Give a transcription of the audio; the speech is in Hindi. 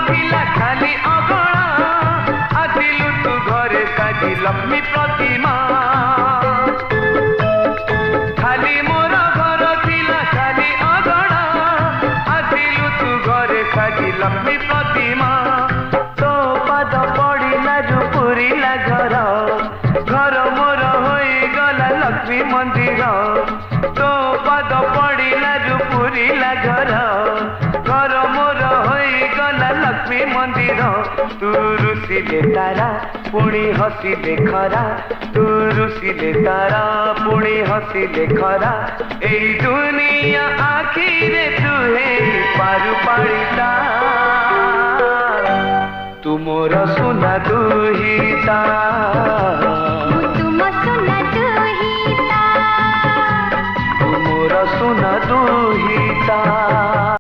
थिला खाली अगणा आसिलु तू घरे साजी लक्ष्मी प्रतिमा खाली मोर घर थिला खाली अगणा आसिलु तू घरे साजी लक्ष्मी प्रतिमा तो पाद पड़िला जो पुरिला घर घर मोर होई गला लक्ष्मी मंदिर तो पाद पड़िला जो पुरिला घर घर मोर होई गला लक्ष्मी मंदिर तू रुसिले तारा पुणी हसिले खरा तू रुसिले तारा पुणी हसिले खरा एई दुनिया आखिरे तू हे पारु पाड़िता तू मोर सुना दुहिता